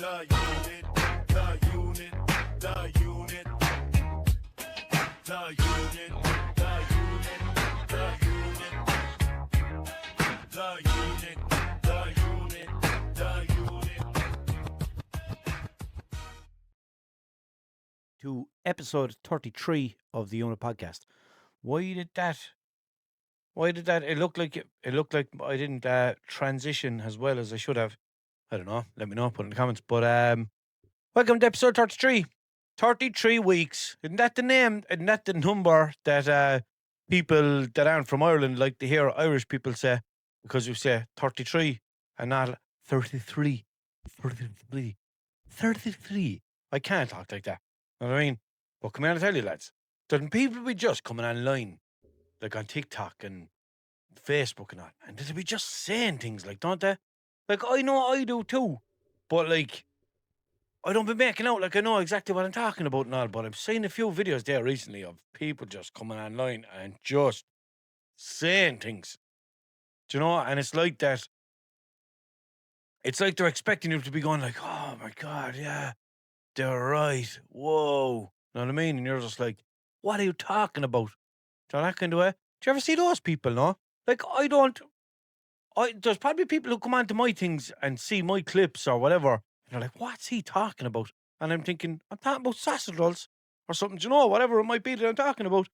The unit, the unit, the unit, the unit, the unit, the unit, the unit, the unit, the unit. To episode 33 of the Unit podcast. Why did that? It looked like I didn't transition as well as I should have. I don't know. Let me know. Put in the comments. But welcome to episode 33. 33 weeks. Isn't that the name? Isn't that the number that people that aren't from Ireland like to hear Irish people say? Because you say 33 and not 33. 33. 33. I can't talk like that. You know what I mean? But come here and tell you, lads. There's people be just coming online, like on TikTok and Facebook and all, and they'll be just saying things like, don't they? Like, I know I do too. But like, I don't be making out like I know exactly what I'm talking about and all, but I've seen a few videos there recently of people just coming online and just saying things. Do you know? And it's like that. It's like they're expecting you to be going like, oh my God, yeah, they're right. Whoa. You know what I mean? And you're just like, what are you talking about? Do you know that kind of way? Do you ever see those people, no? Like, there's probably people who come onto my things and see my clips or whatever, and they're like, what's he talking about? And I'm thinking, I'm talking about sausage rolls or something, do you know, whatever it might be that I'm talking about.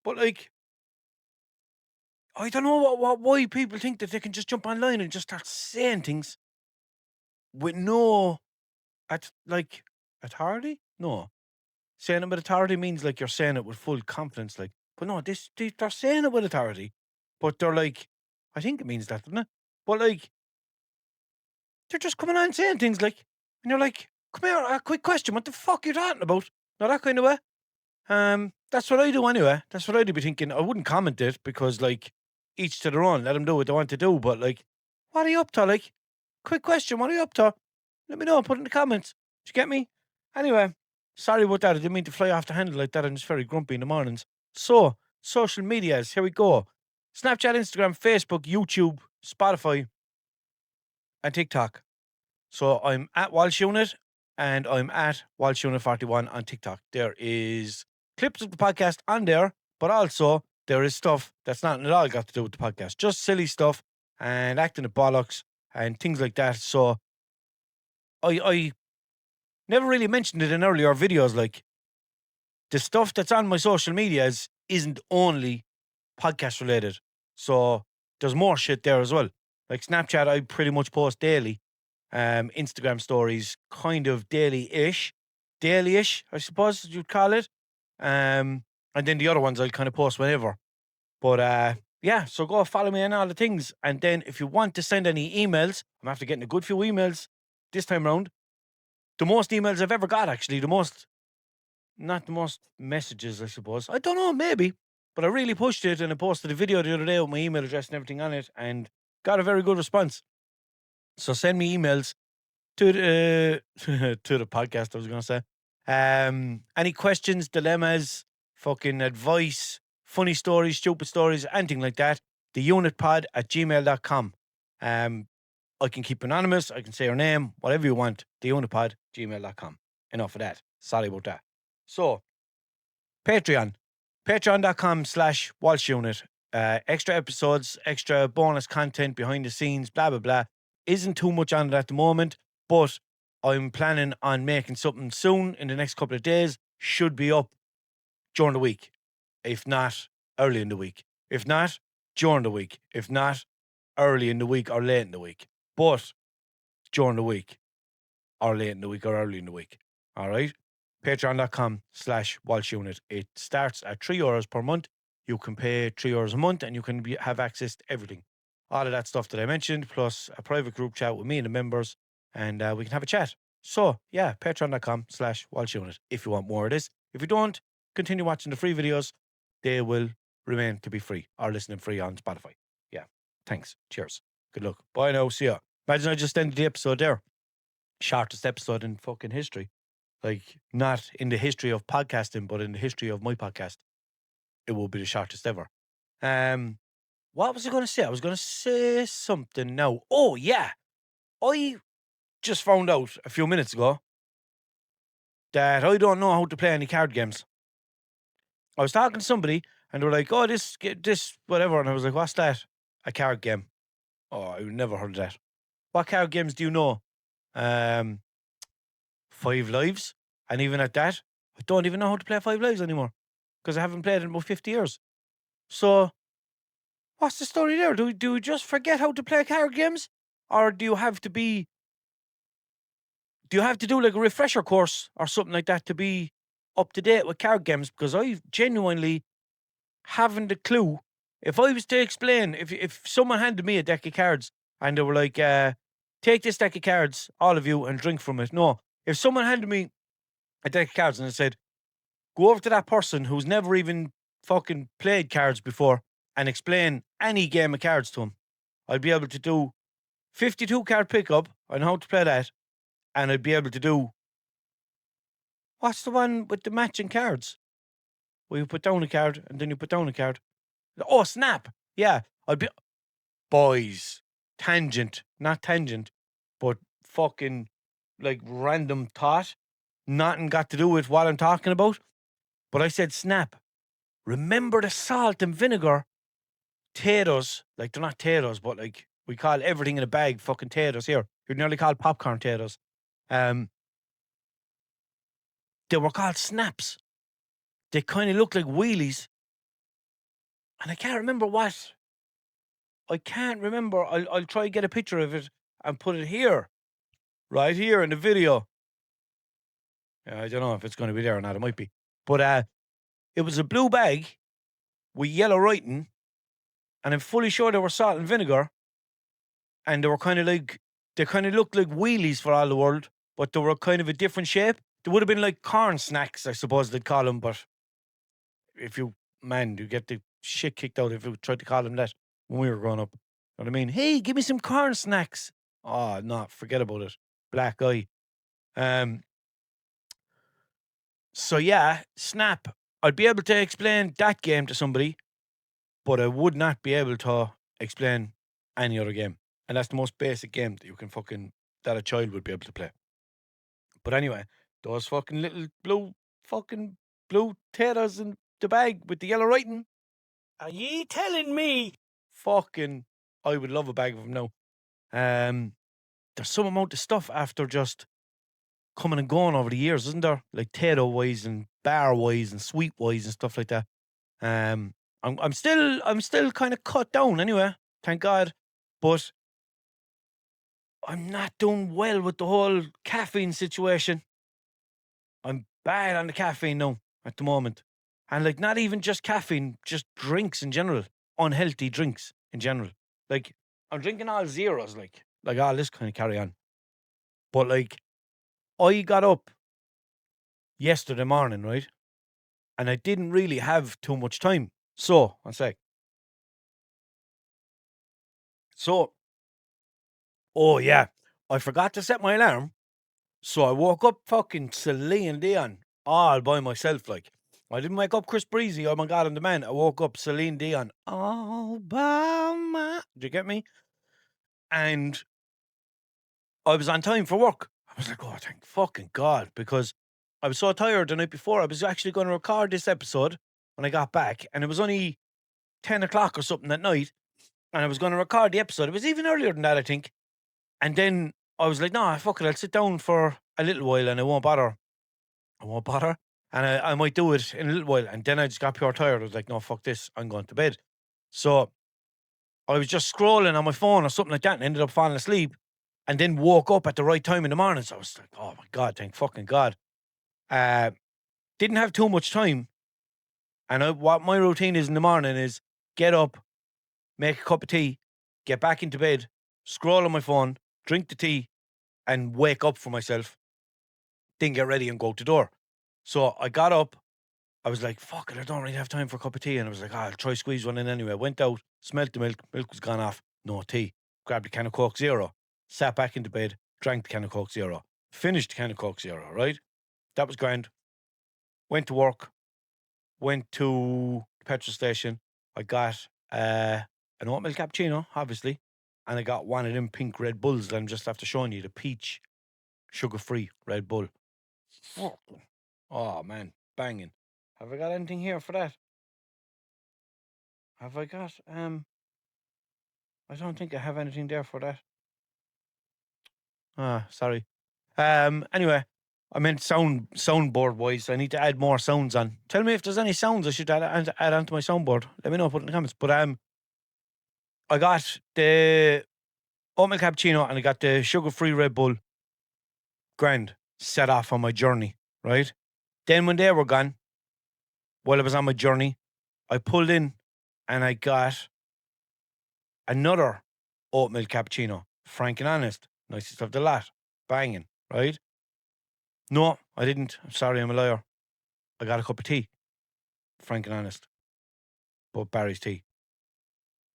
But like, I don't know why people think that they can just jump online and just start saying things with no, authority? No. Saying it with authority means like you're saying it with full confidence, like, but no, they're saying it with authority, but they're like, I think it means that, doesn't it? But like, they're just coming on and saying things like, and you're like, come here, a quick question, what the fuck are you talking about? Not that kind of way. That's what I do anyway. That's what I'd be thinking. I wouldn't comment it because, like, each to their own. Let them do what they want to do. But like, what are you up to? Like, quick question, what are you up to? Let me know. Put it in the comments. Did you get me? Anyway, sorry about that. I didn't mean to fly off the handle like that. I'm just very grumpy in the mornings. So, social medias. Here we go. Snapchat, Instagram, Facebook, YouTube, Spotify, and TikTok. So I'm at Walshunit and I'm at Walshunit41 on TikTok. There is clips of the podcast on there, but also there is stuff that's not at all got to do with the podcast. Just silly stuff and acting at bollocks and things like that. So I never really mentioned it in earlier videos. Like, the stuff that's on my social medias isn't only podcast related. So there's more shit there as well. Like Snapchat, I pretty much post daily. Instagram stories, kind of daily-ish, I suppose you'd call it. And then the other ones I'll kind of post whenever. But yeah, so go follow me on all the things. And then if you want to send any emails, I'm after getting a good few emails this time round. The most emails I've ever got, actually. Not the most messages, I suppose. I don't know, maybe. But I really pushed it and I posted a video the other day with my email address and everything on it and got a very good response. So send me emails to the to the podcast, I was going to say. Any questions, dilemmas, fucking advice, funny stories, stupid stories, anything like that, theunitpod@gmail.com. I can keep anonymous, I can say your name, whatever you want, theunitpod@gmail.com. Enough of that. Sorry about that. So, Patreon. Patreon.com/WalshUnit. Extra episodes, extra bonus content, behind the scenes, blah, blah, blah. Isn't too much on it at the moment, but I'm planning on making something soon in the next couple of days. Should be up during the week. If not, early in the week. If not, during the week. If not, early in the week or late in the week. But during the week or late in the week or early in the week. All right? Patreon.com/WalshUnit. It starts at €3 per month. You can pay €3 a month and you can have access to everything. All of that stuff that I mentioned, plus a private group chat with me and the members, and we can have a chat. So, yeah, patreon.com/WalshUnit if you want more of this. If you don't, continue watching the free videos. They will remain to be free or listening free on Spotify. Yeah, thanks. Cheers. Good luck. Bye now. See ya. Imagine I just ended the episode there. Shortest episode in fucking history. Like, not in the history of podcasting, but in the history of my podcast. It will be the shortest ever. What was I going to say? I was going to say something now. Oh, yeah. just found out a few minutes ago that I don't know how to play any card games. I was talking to somebody and they were like, oh, this, whatever. And I was like, what's that? A card game. Oh, I've never heard of that. What card games do you know? 5 Lives. And even at that, I don't even know how to play 5 Lives anymore because I haven't played it in about 50 years. So, what's the story there? Do you just forget how to play card games? Or do you have to do like a refresher course or something like that to be up to date with card games? Because I genuinely haven't a clue. If I was to explain, if someone handed me a deck of cards and they were like, take this deck of cards, all of you, and drink from it. No. If someone handed me a deck of cards and it said, go over to that person who's never even fucking played cards before and explain any game of cards to him, I'd be able to do 52 card pickup. I know how to play that. And I'd be able to do, what's the one with the matching cards? Where you put down a card and then you put down a card. Oh, Snap. Yeah. I'd be, boys, not tangent, but fucking like random thought. Nothing got to do with what I'm talking about. But I said Snap. Remember the salt and vinegar taters? Like, they're not taters, but like we call everything in a bag fucking taters here. You're nearly called popcorn taters. They were called Snaps. They kind of look like wheelies. And I can't remember what. I can't remember. I'll try to get a picture of it and put it here. Right here in the video. I don't know if it's going to be there or not. It might be. But it was a blue bag with yellow writing. And I'm fully sure they were salt and vinegar. And they were kind of like, they kind of looked like wheelies for all the world. But they were kind of a different shape. They would have been like corn snacks, I suppose they'd call them. But you get the shit kicked out if you tried to call them that when we were growing up. You know what I mean? Hey, give me some corn snacks. Oh, no, forget about it. Black eye. So yeah, Snap. I'd be able to explain that game to somebody, but I would not be able to explain any other game. And that's the most basic game that you can that a child would be able to play. But anyway, those fucking little blue taters in the bag with the yellow writing. Are ye telling me? Fucking, I would love a bag of them now. There's some amount of stuff after just coming and going over the years, isn't there? Like tato wise and bar wise and sweet wise and stuff like that. I'm still kind of cut down anyway, thank God. But I'm not doing well with the whole caffeine situation. I'm bad on the caffeine now at the moment. And like not even just caffeine, just drinks in general. Unhealthy drinks in general. Like I'm drinking all zeros, like all this kind of carry on. But like I got up yesterday morning, right? And I didn't really have too much time. So, one sec. So, oh yeah, I forgot to set my alarm. So I woke up fucking Celine Dion all by myself, like. I didn't wake up Chris Breezy, oh my God, I'm the man. I woke up Celine Dion all by my... Do you get me? And I was on time for work. I was like, oh, thank fucking God, because I was so tired the night before. I was actually going to record this episode when I got back, and it was only 10 o'clock or something at night, and I was going to record the episode. It was even earlier than that, I think. And then I was like, nah, fuck it, I'll sit down for a little while and I won't bother. And I might do it in a little while. And then I just got pure tired. I was like, no, fuck this, I'm going to bed. So I was just scrolling on my phone or something like that and ended up falling asleep and then woke up at the right time in the morning. So I was like, oh my God, thank fucking God. Didn't have too much time. And what my routine is in the morning is get up, make a cup of tea, get back into bed, scroll on my phone, drink the tea, and wake up for myself, then get ready and go out the door. So I got up. I was like, fuck it, I don't really have time for a cup of tea. And I was like, I'll try squeeze one in anyway. Went out, smelled the milk. Milk was gone off. No tea. Grabbed a can of Coke Zero. Sat back into bed. Drank the can of Coke Zero. Finished the can of Coke Zero, right? That was grand. Went to work. Went to the petrol station. I got an oat milk cappuccino, obviously. And I got one of them pink Red Bulls that I'm just after showing you, the peach sugar-free Red Bull. Oh, man, banging. Have I got anything here for that? Have I got, I don't think I have anything there for that. Sorry. Anyway, I meant soundboard wise. I need to add more sounds on. Tell me if there's any sounds I should add onto my soundboard. Let me know, put it in the comments. But I got the oatmeal cappuccino and I got the sugar-free Red Bull. Grand. Set off on my journey, right? Then when they were gone, while I was on my journey, I pulled in and I got another oatmeal cappuccino. Frank and honest. Nicest of the lot. Banging, right? No, I didn't. I'm sorry, I'm a liar. I got a cup of tea. Frank and honest. But Barry's tea.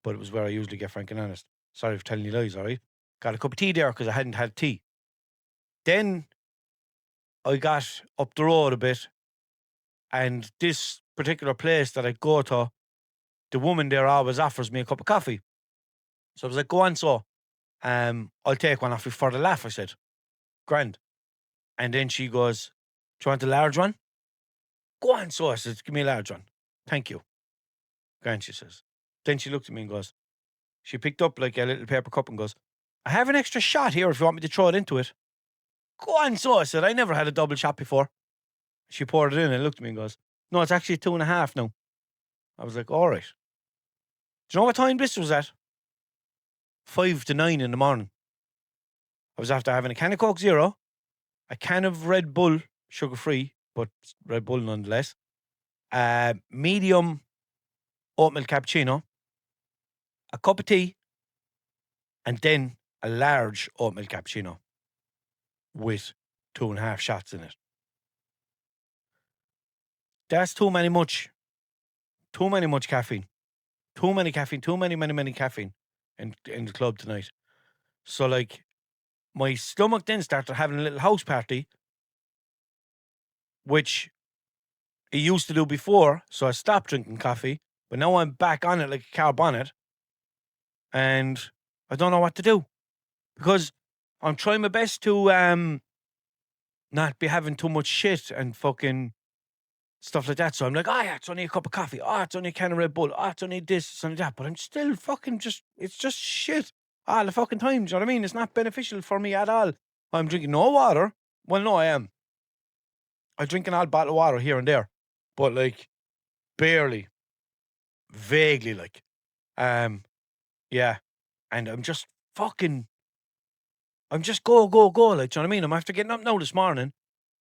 But it was where I usually get Frank and honest. Sorry for telling you lies, all right? Got a cup of tea there because I hadn't had tea. Then I got up the road a bit, and this particular place that I go to, the woman there always offers me a cup of coffee. So I was like, go on, so I'll take one off you for the laugh, I said. Grand. And then she goes, do you want a large one? Go on, so I said, give me a large one. Thank you. Grand, she says. Then she looked at me and goes, she picked up like a little paper cup and goes, I have an extra shot here if you want me to throw it into it. Go on, so I said, I never had a double shot before. She poured it in and looked at me and goes, no, it's actually 2.5 now. I was like, all right. Do you know what time this was at? 5 to 9 in the morning. I was after having a can of Coke Zero, a can of Red Bull, sugar-free, but Red Bull nonetheless, medium oatmeal cappuccino, a cup of tea, and then a large oatmeal cappuccino with 2.5 shots in it. That's too many much caffeine. Too many caffeine in the club tonight. So like my stomach then started having a little house party, which it used to do before, so I stopped drinking coffee, but now I'm back on it like a car bonnet, and I don't know what to do. Because I'm trying my best to not be having too much shit and fucking stuff like that. So I'm like, oh yeah, it's only a cup of coffee. Oh, it's only a can of Red Bull. Oh, it's only this, it's only that. But I'm still fucking it's just shit all the fucking time. Do you know what I mean? It's not beneficial for me at all. I'm drinking no water. Well, no, I am. I drink an odd bottle of water here and there. But like, barely. Vaguely, like. Yeah. And I'm just fucking, I'm just go, like, do you know what I mean? I'm after getting up now this morning.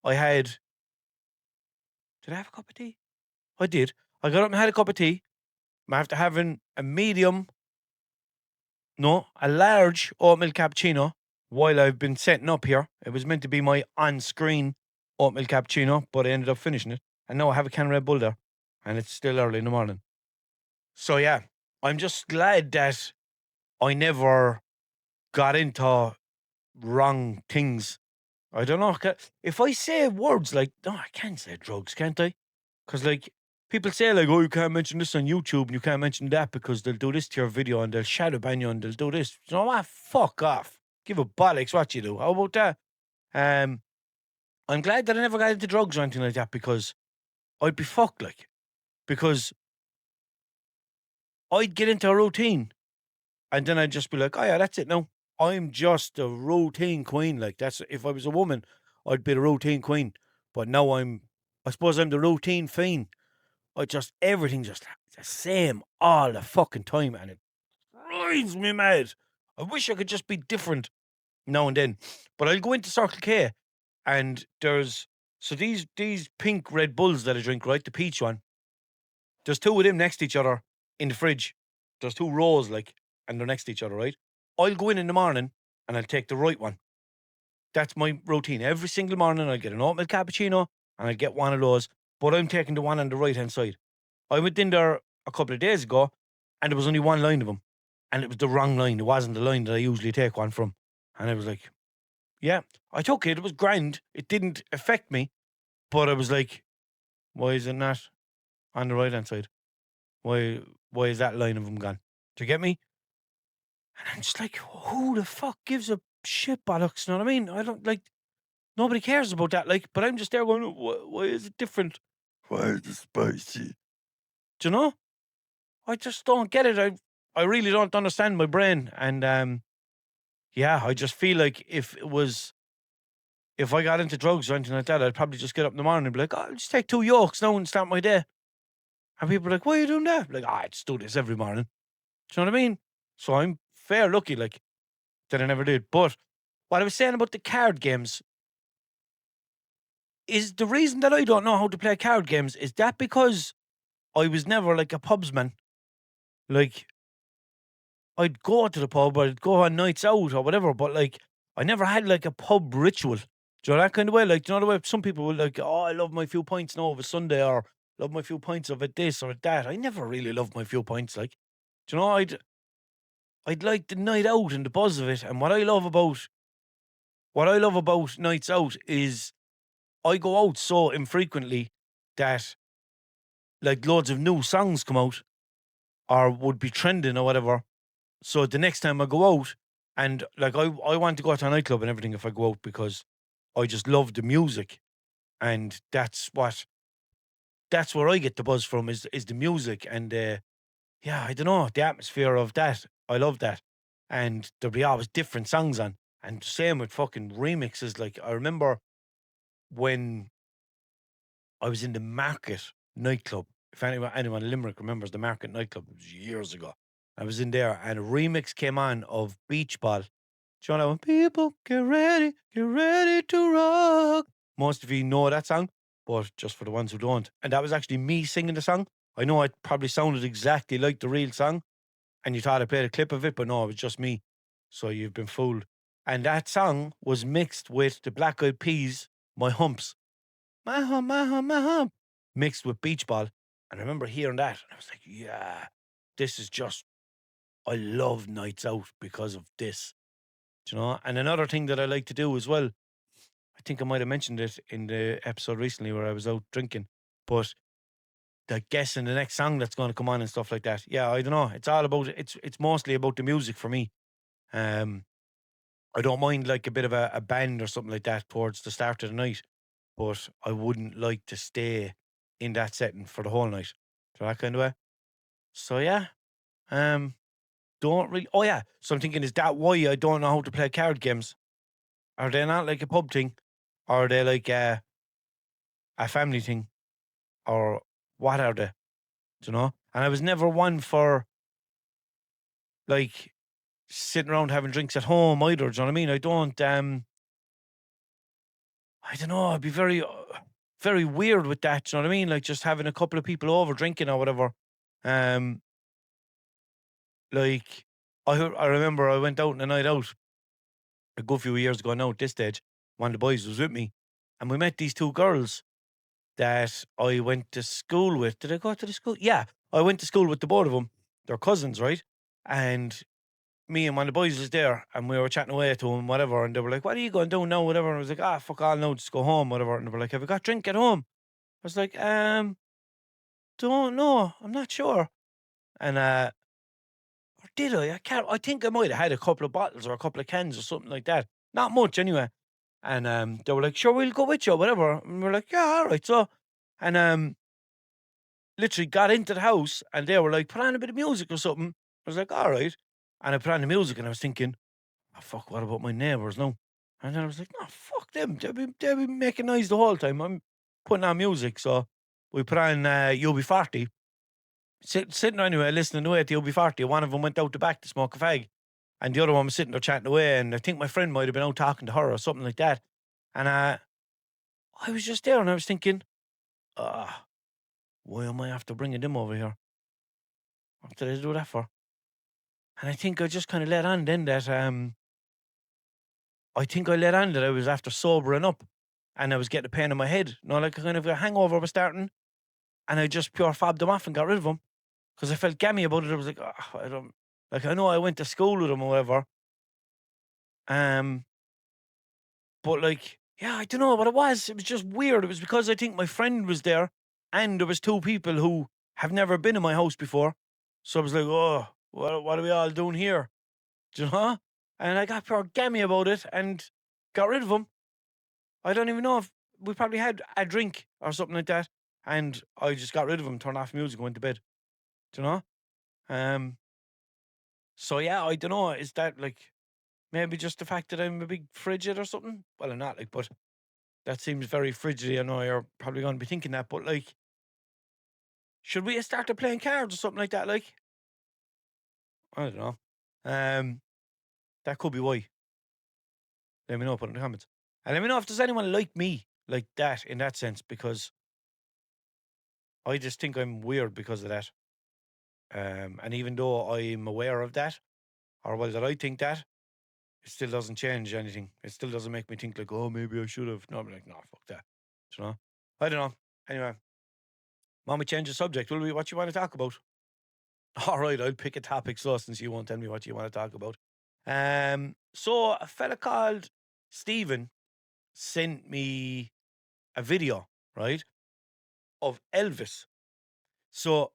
Did I have a cup of tea? I did. I got up and had a cup of tea. I'm after having a large oatmeal cappuccino while I've been setting up here. It was meant to be my on-screen oatmeal cappuccino, but I ended up finishing it. And now I have a can of Red Bull there. And it's still early in the morning. So yeah, I'm just glad that I never got into wrong things. I don't know. If I say words like, no, I can't say drugs, can't I? Because like, people say like, oh, you can't mention this on YouTube and you can't mention that because they'll do this to your video and they'll shadow ban you and they'll do this. You know what? Fuck off. Give a bollocks what you do. How about that? I'm glad that I never got into drugs or anything like that because I'd be fucked, like. Because I'd get into a routine and then I'd just be like, oh yeah, that's it now. I'm just a routine queen. Like, that's, if I was a woman, I'd be the routine queen. But now I suppose I'm the routine fiend. Everything's just the same all the fucking time, and it drives me mad. I wish I could just be different now and then. But I'll go into Circle K, and there's, so these pink Red Bulls that I drink, right, the peach one, there's 2 of them next to each other in the fridge. There's 2 rows, like, and they're next to each other, right? I'll go in the morning, and I'll take the right one. That's my routine. Every single morning, I'll get an oatmeal cappuccino, and I'll get one of those, but I'm taking the one on the right-hand side. I went in there a couple of days ago, and there was only one line of them. And it was the wrong line. It wasn't the line that I usually take one from. And I was like, yeah, I took it. It was grand. It didn't affect me. But I was like, why is it not on the right-hand side? Why is that line of them gone? Do you get me? And I'm just like, who the fuck gives a shit bollocks? You know what I mean? I don't like, Nobody cares about that. Like, but I'm just there going, why is it different? Why is it spicy? Do you know? I just don't get it. I really don't understand my brain. And yeah, I just feel like if I got into drugs or anything like that, I'd probably just get up in the morning and be like, I'll just take 2 yolks now and start my day. And people are like, why are you doing that? Like, I just do this every morning. Do you know what I mean? So I'm fair lucky, like, that I never did. But what I was saying about the card games is the reason that I don't know how to play card games is that because I was never like a pubsman. Like, I'd go to the pub, I'd go on nights out or whatever, but like, I never had like a pub ritual. Do you know that kind of way? Like, do you know the way some people will like, oh, I love my few pints now of a Sunday, or love my few pints of it this or it that. I never really loved my few pints. Like, do you know, I'd like the night out and the buzz of it. And what I love about nights out is I go out so infrequently that like loads of new songs come out or would be trending or whatever. So the next time I go out, and like I want to go to a nightclub and everything if I go out because I just love the music, and that's where I get the buzz from is the music. And yeah, I don't know, the atmosphere of that, I love that. And there'll be always different songs on, and same with fucking remixes. Like, I remember when I was in the Market nightclub. If anyone in Limerick remembers the Market nightclub, it was years ago. I was in there and a remix came on of Beach Ball. Do you know that one? People, get ready to rock. Most of you know that song, but just for the ones who don't. And that was actually me singing the song. I know it probably sounded exactly like the real song, and you thought I played a clip of it, but no, it was just me. So you've been fooled. And that song was mixed with the Black Eyed Peas, My Humps. My hump, my hump, my hump, mixed with beach ball. And I remember hearing that, and I was like, yeah, this is just, I love nights out because of this, do you know? And another thing that I like to do as well, I think I might have mentioned it in the episode recently where I was out drinking, but like guessing the next song that's going to come on and stuff like that. Yeah, I don't know. It's all about, it's mostly about the music for me. Um, I don't mind like a bit of a band or something like that towards the start of the night, but I wouldn't like to stay in that setting for the whole night. So that kind of way. So yeah, um, don't really. Oh yeah, so I'm thinking, is that why I don't know how to play card games? Are they not like a pub thing, or are they like a family thing, or what are they? Do you know? And I was never one for like sitting around having drinks at home either. Do you know what I mean? I don't. I don't know. I'd be very weird with that. Do you know what I mean? Like just having a couple of people over drinking or whatever. Um, like I remember I went out on a night out a good few years ago now at this stage. One of the boys was with me, and we met these two girls that I went to school with. Did I go to the school? Yeah, I went to school with the both of them. They're cousins, right? And me and one of the boys was there, and we were chatting away to them, whatever. And they were like, "What are you going to do now?" Whatever. And I was like, "Ah, fuck all, now, just go home, whatever." And they were like, "Have you got drink at home?" I was like, don't know. I'm not sure. And or did I? I can't. I think I might have had a couple of bottles or a couple of cans or something like that. Not much anyway. And they were like, "Sure, we'll go with you, whatever." And we're like, "Yeah, all right." So, and literally got into the house, and they were like, "Put on a bit of music or something." I was like, "All right." And I put on the music, and I was thinking, "Oh fuck, what about my neighbours now?" And then I was like, "No, fuck them. They'll be making noise the whole time. I'm putting on music." So we put on UB40. Sitting there anyway, listening away to UB40. One of them went out the back to smoke a fag, and the other one was sitting there chatting away. And I think my friend might have been out talking to her or something like that. And I was just there, and I was thinking, why am I after bringing them over here? What did I do that for? And I think I just kind of let on then that I think I let on that I was after sobering up, and I was getting a pain in my head. You know, like a kind of a hangover was starting, and I just pure fobbed them off and got rid of them because I felt gammy about it. I was like, oh, I don't like. I know I went to school with them or whatever. Um, but like, yeah, I don't know what it was. It was just weird. It was because I think my friend was there, and there was two people who have never been in my house before. So I was like, oh, what are we all doing here? Do you know? And I got pure gammy about it and got rid of them. I don't even know if we probably had a drink or something like that, and I just got rid of him, turned off the music, and went to bed. Do you know? So yeah, I don't know. Is that like maybe just the fact that I'm a big frigid or something? Well, I'm not, like, but that seems very frigid. I know you're probably going to be thinking that, but like, should we have started playing cards or something like that? Like, I don't know. That could be why. Let me know. Put it in the comments, and let me know if there's anyone like me, like that, in that sense, because I just think I'm weird because of that. And even though I'm aware of that, or well, that I think that, it still doesn't change anything. It still doesn't make me think like, oh, maybe I should have. No, I'm like, no, fuck that. You know? I don't know. Anyway, want me change the subject? Will we? What you want to talk about? All right, I'll pick a topic so since you won't tell me what you want to talk about. So a fella called Stephen sent me a video, right, of Elvis. So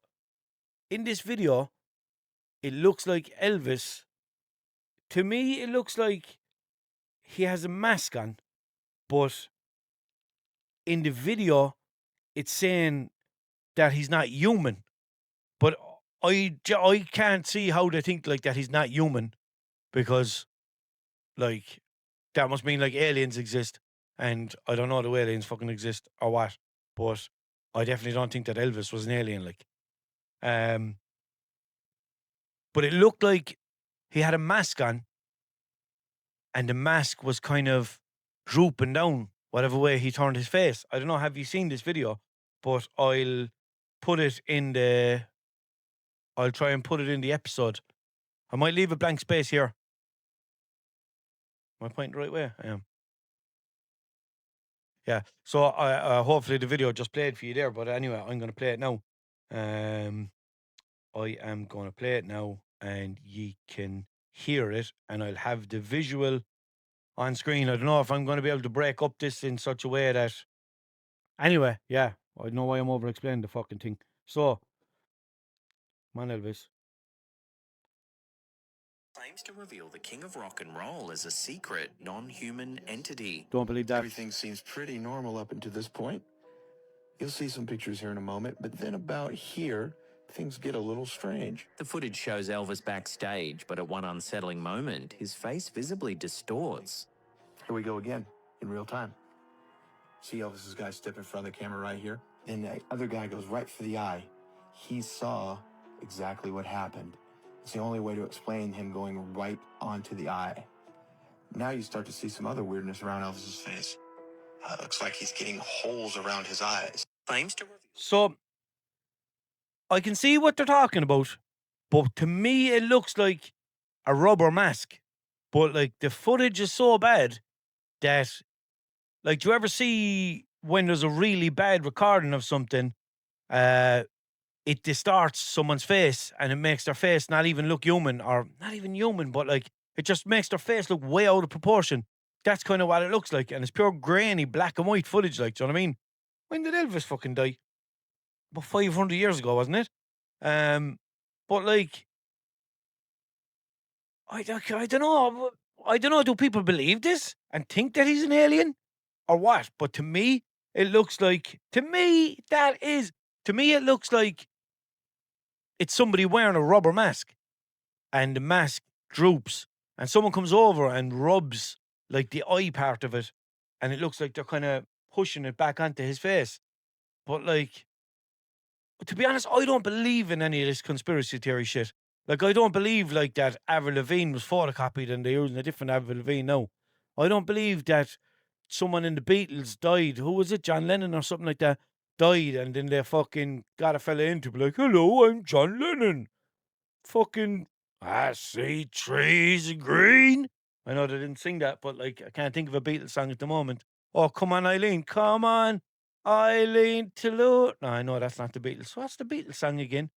in this video, it looks like Elvis. To me, it looks like he has a mask on, but in the video, it's saying that he's not human. But I can't see how they think like that he's not human, because like that must mean like aliens exist, and I don't know do aliens fucking exist or what, but I definitely don't think that Elvis was an alien. Like, but it looked like he had a mask on, and the mask was kind of drooping down whatever way he turned his face. I don't know. Have you seen this video? But put it in the. I'll try and put it in the episode. I might leave a blank space here. Am I pointing the right way? I am. Yeah. So I hopefully the video just played for you there. But anyway, I'm going to play it now. I am going to play it now, and ye can hear it, and I'll have the visual on screen. I don't know if I'm going to be able to break up this in such a way that. Anyway, yeah, I don't know why I'm over explaining the fucking thing. So, come on, Elvis. Claims to reveal the king of rock and roll as a secret, non-human entity. Don't believe that. Everything seems pretty normal up until this point. You'll see some pictures here in a moment, but then about here, things get a little strange. The footage shows Elvis backstage, but at one unsettling moment, his face visibly distorts. Here we go again, in real time. See Elvis's guy step in front of the camera right here? Then the other guy goes right for the eye. He saw exactly what happened. It's the only way to explain him going right onto the eye. Now you start to see some other weirdness around Elvis's face. It looks like he's getting holes around his eyes. Claims to reveal. So, I can see what they're talking about, but to me, it looks like a rubber mask. But like the footage is so bad that, like, do you ever see when there's a really bad recording of something, it distorts someone's face and it makes their face not even look human, or not even human, but like it just makes their face look way out of proportion. That's kind of what it looks like, and it's pure grainy black and white footage. Like, do you know what I mean? When did Elvis fucking die? About 500 years ago, wasn't it? But like, I don't know. I don't know. Do people believe this and think that he's an alien, or what? But to me, it looks like. To me, it looks like it's somebody wearing a rubber mask, and the mask droops, and someone comes over and rubs like the eye part of it, and it looks like they're kind of pushing it back onto his face. But like, to be honest, I don't believe in any of this conspiracy theory shit. Like, I don't believe like that Avril Lavigne was photocopied and they're using a different Avril Lavigne now. I don't believe that someone in the Beatles died. Who was it? John Lennon or something like that died, and then they fucking got a fella in to be like, hello, I'm John Lennon. Fucking, I see trees green. I know they didn't sing that, but like, I can't think of a Beatles song at the moment. Oh, come on, Eileen. Come on, Eileen Toledo. No, I know that's not the Beatles. What's the Beatles song again?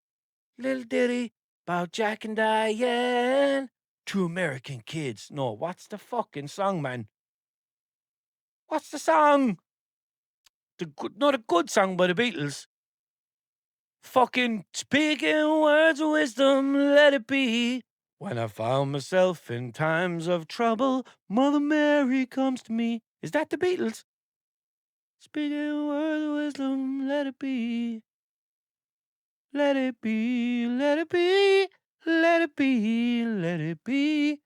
Little ditty about Jack and Diane. Two American kids. No, what's the fucking song, man? What's the song? Not a good song by the Beatles. Fucking speaking words of wisdom, let it be. When I found myself in times of trouble, Mother Mary comes to me. Is that the Beatles? Speaking words of wisdom, let it be. Let it be, let it be, let it be, let it be.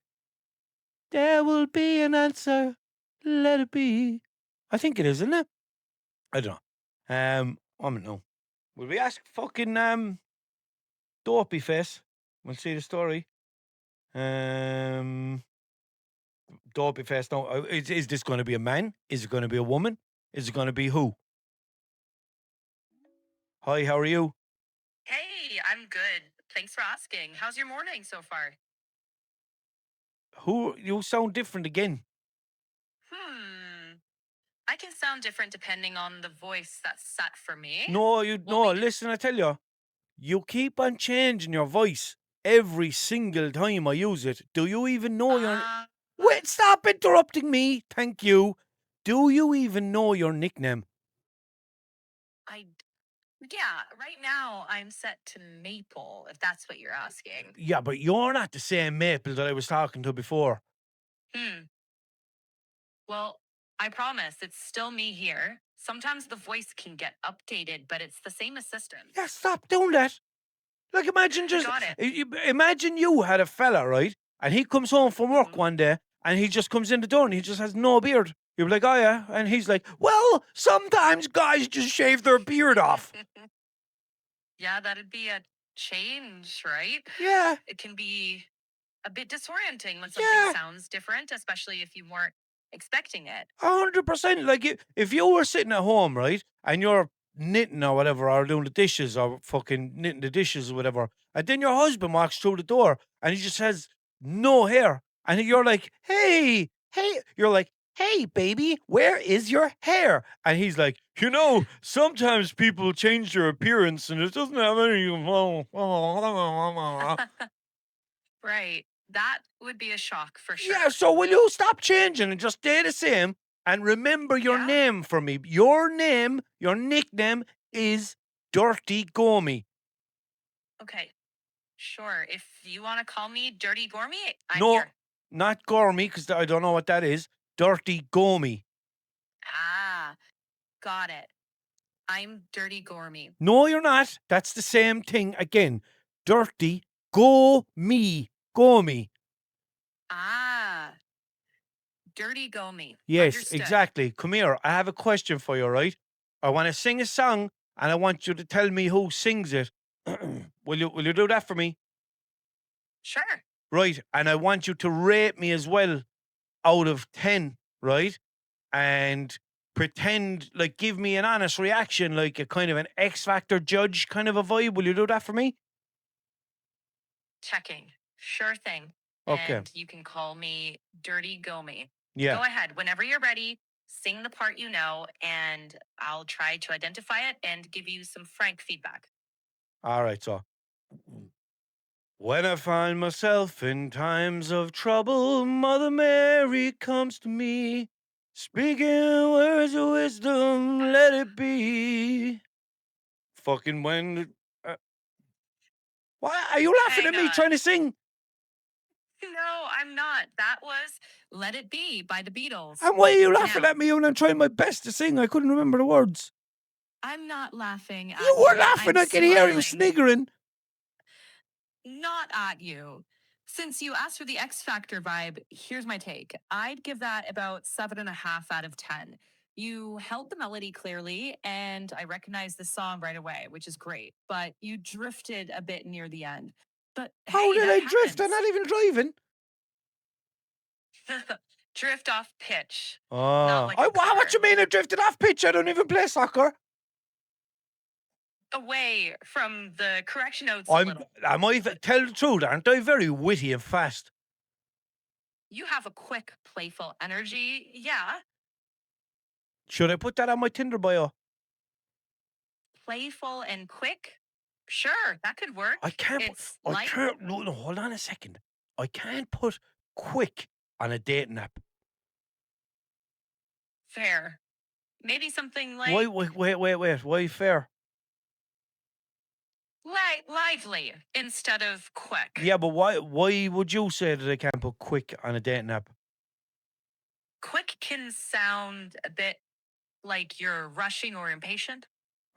There will be an answer. Let it be. I think it is, isn't it? I don't know. I don't know. Will we ask fucking Dopey Face? We'll see the story. Dopey Face. No, is this going to be a man? Is it going to be a woman? Is it going to be who? Hi, how are you? Hey, I'm good. Thanks for asking. How's your morning so far? Who? You sound different again. I can sound different depending on the voice that's set for me. No, Well, we- listen, I tell you. You keep on changing your voice every single time I use it. Do you even know your... Wait, stop interrupting me. Thank you. Do you even know your nickname? Yeah, right now I'm set to Maple, if that's what you're asking. Yeah, but you're not the same Maple that I was talking to before. Well, I promise it's still me here. Sometimes the voice can get updated, but it's the same assistant. Yeah, stop doing that. Like, imagine just... Got it. Imagine you had a fella, right? And he comes home from work one day and he just comes in the door and he just has no beard. You're like, oh yeah. And he's like, well, sometimes guys just shave their beard off. Yeah, that'd be a change, right? Yeah. It can be a bit disorienting when something Yeah. sounds different, especially if you weren't expecting it. 100%. Like, if you were sitting at home, right, and you're knitting or whatever, or doing the dishes, or fucking knitting the dishes or whatever, and then your husband walks through the door and he just has no hair, and you're like, hey, you're like, hey, baby, where is your hair? And he's like, sometimes people change their appearance and it doesn't have any... Right. That would be a shock for sure. Yeah, so will you stop changing and just stay the same and remember your Yeah. name for me? Your name, your nickname is Dirty Gomy. Okay. Sure. If you want to call me Dirty Gourmet, I'm No, here. not Gormy, because I don't know what that is. Dirty Gomy. Ah, got it. I'm Dirty Gourmet. No, you're not. That's the same thing again. Dirty Gomy. Gomy. Ah, Dirty Gourmet. Yes, Understood. exactly. Come here. I have a question for you, right? I want to sing a song and I want you to tell me who sings it. Will you do that for me? Sure. Right, and I want you to rate me as well out of 10, right? And pretend, like, give me an honest reaction, like a kind of an X Factor judge kind of a vibe. Will you do that for me? Checking. Sure thing. Okay. And you can call me Dirty Gourmet. Yeah. Go ahead. Whenever you're ready, sing the part you know, and I'll try to identify it and give you some frank feedback. All right, so. When I find myself in times of trouble, Mother Mary comes to me, speaking words of wisdom, let it be. Fucking when... why are you laughing Hang at me on. trying to sing? No, I'm not. That was Let It Be by the Beatles. And why are you laughing Now- at me when I'm trying my best to sing? I couldn't remember the words. I'm not laughing at You were laughing. I'm I could hear you smiling. sniggering. Not at you. Since you asked for the X Factor vibe, here's my take. I'd give that about 7.5 out of 10. You held the melody clearly, and I recognized the song right away, which is great. But you drifted a bit near the end. But How hey, did that I drift? I'm happens. not even driving. Drift off pitch. Oh, like a what you car. mean I drifted off pitch? I don't even play soccer. Away from the correction notes a little. Tell the truth, aren't I very witty and fast? You have a quick, playful energy. Yeah. Should I put that on my Tinder bio? Playful and quick? Sure, that could work. I can't. It's I like can't. No, hold on a second. I can't put quick on a dating app. fair. Maybe something like Wait. Why fair? lively instead of quick. Yeah, but why would you say that I can't put quick on a dating app? Quick can sound a bit Like you're rushing or impatient?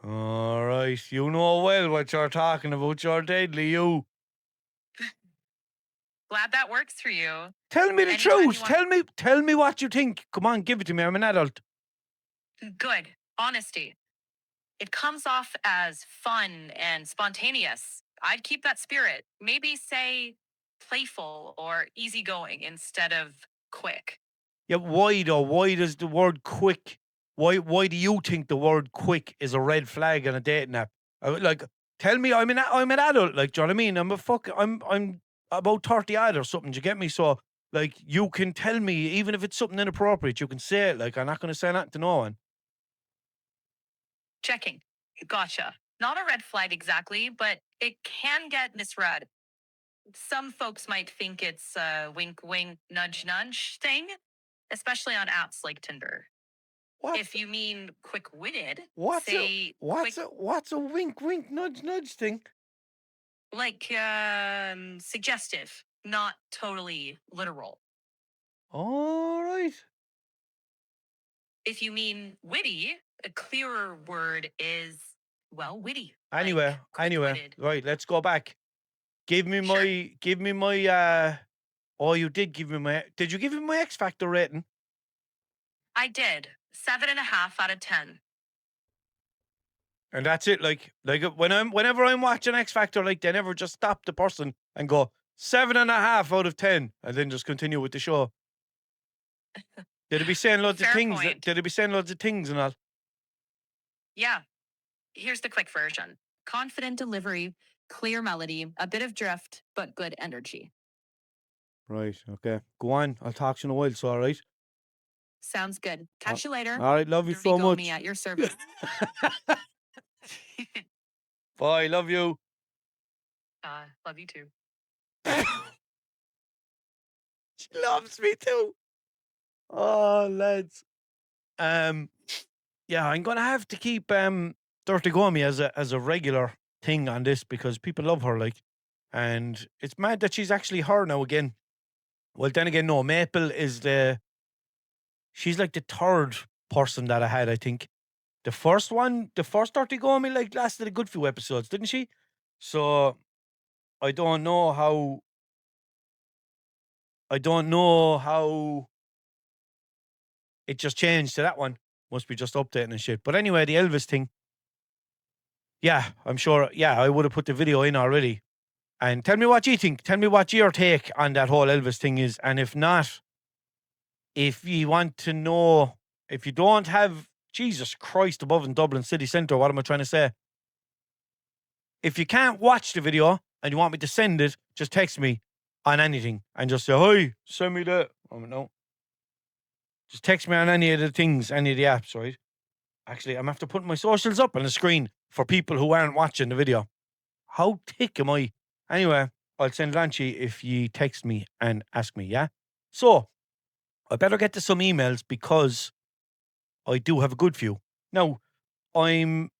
All right, you know well what you're talking about. You're deadly, you. Glad that works for you. Tell me the Anytime you truth. want- Tell me what you think. Come on, give it to me. I'm an adult. Good. Honesty. It comes off as fun and spontaneous. I'd keep that spirit. Maybe say playful or easygoing instead of quick. Yeah, why though? Why does the word quick? Why do you think the word quick is a red flag on a dating app? Like, tell me, I'm an adult. Like, do you know what I mean? I'm about 30 odd or something. Do you get me? So, like, you can tell me even if it's something inappropriate. You can say it. Like, I'm not going to say nothing to no one. Checking. Gotcha. Not a red flag exactly, but it can get misread. Some folks might think it's a wink, wink, nudge, nudge thing, especially on apps like Tinder. What? If you mean quick-witted, What's say what's a wink wink nudge nudge thing? like suggestive, not totally literal. All right. If you mean witty, a clearer word is witty. Anyway, like quick-witted. right. Let's go back. Give me my. Oh, you did give me my. Did you give me my X Factor rating? I did 7.5 out of 10. And that's it. Whenever I'm watching X Factor, like they never just stop the person and go 7.5 out of 10, and then just continue with the show. Did it be saying loads of Fair things? point. Did it be saying loads of things and all? Yeah. Here's the quick version. Confident delivery, clear melody, a bit of drift, but good energy. Right. Okay. Go on. I'll talk to you in a while. So all right. Sounds good. Catch you later. All right. Love you Dirty so Go much. Me at your service. Bye. Love you. Love you too. She loves me too. Oh, lads. Yeah, I'm gonna have to keep Dirty Gomi as a regular thing on this because people love her, like, and it's mad that she's actually her now again. Well, then again, no, Maple is she's like the third person that I had, I think. The first Dirty Gomi, like, lasted a good few episodes, didn't she? So I don't know how it just changed to that one. Must be just updating and shit. But anyway, the Elvis thing. Yeah, I'm sure. Yeah, I would have put the video in already. And tell me what you think. Tell me what your take on that whole Elvis thing is. And if not, if you want to know, if you don't have Jesus Christ above in Dublin city centre, what am I trying to say? If you can't watch the video and you want me to send it, just text me on anything and just say, "Hi, send me that." No. Just text me on any of the things, any of the apps, right? Actually, I'm after putting my socials up on the screen for people who aren't watching the video. How thick am I? Anyway, I'll send it on to you if you text me and ask me, yeah? So, I better get to some emails because I do have a good few. Now, I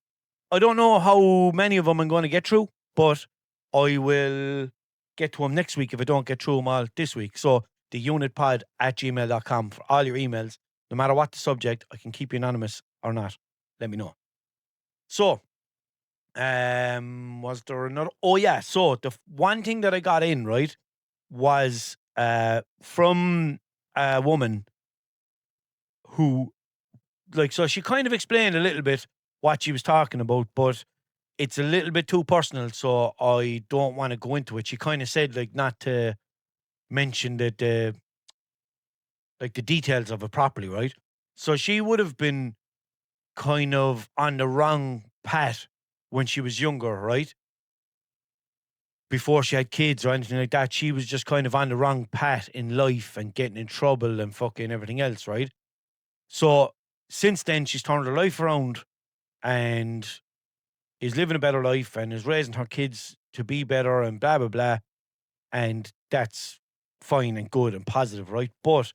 don't know how many of them I'm going to get through, but I will get to them next week if I don't get through them all this week. So, theunitpod@gmail.com for all your emails. No matter what the subject, I can keep you anonymous or not. Let me know. So, was there another? Oh yeah. So the one thing that I got in right was from a woman who, like, so she kind of explained a little bit what she was talking about, but it's a little bit too personal, so I don't want to go into it. She kind of said like not to mention the details of it properly, right? So she would have been kind of on the wrong path when she was younger, right? Before she had kids or anything like that, she was just kind of on the wrong path in life and getting in trouble and fucking everything else, right? So since then, she's turned her life around and is living a better life and is raising her kids to be better and blah, blah, blah. And that's fine and good and positive, right? But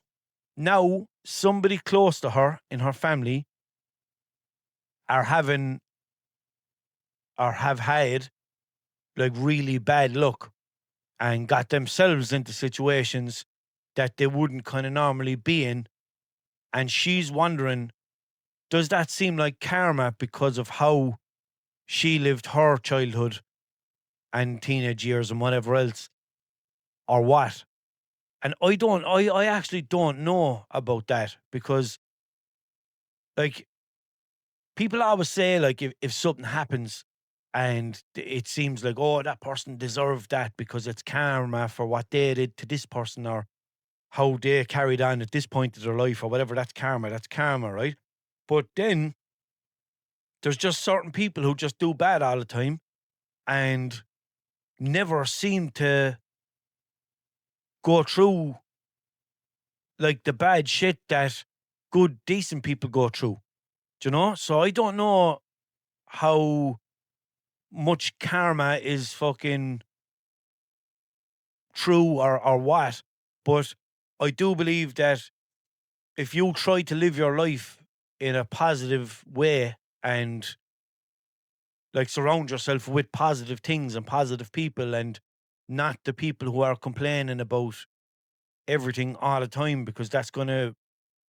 now somebody close to her in her family are having or have had like really bad luck and got themselves into situations that they wouldn't kind of normally be in. And she's wondering, does that seem like karma because of how she lived her childhood and teenage years and whatever else, or what? And I actually don't know about that, because like people always say, like, if something happens and it seems like, oh, that person deserved that because it's karma for what they did to this person, or how they carried on at this point of their life, or whatever, that's karma, right? But then there's just certain people who just do bad all the time and never seem to go through like the bad shit that good, decent people go through. Do you know? So I don't know how much karma is fucking true or what, but I do believe that if you try to live your life in a positive way and like surround yourself with positive things and positive people, and not the people who are complaining about everything all the time, because that's going to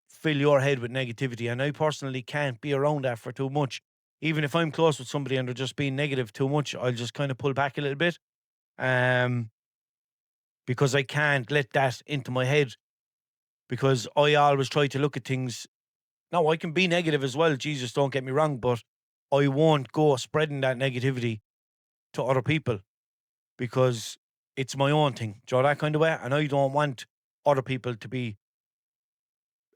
fill your head with negativity. And I personally can't be around that for too much. Even if I'm close with somebody and they're just being negative too much, I'll just kind of pull back a little bit. Because I can't let that into my head, because I always try to look at things. Now, I can be negative as well, Jesus, don't get me wrong, but I won't go spreading that negativity to other people, because it's my own thing. Do you know that kind of way? And I don't want other people to be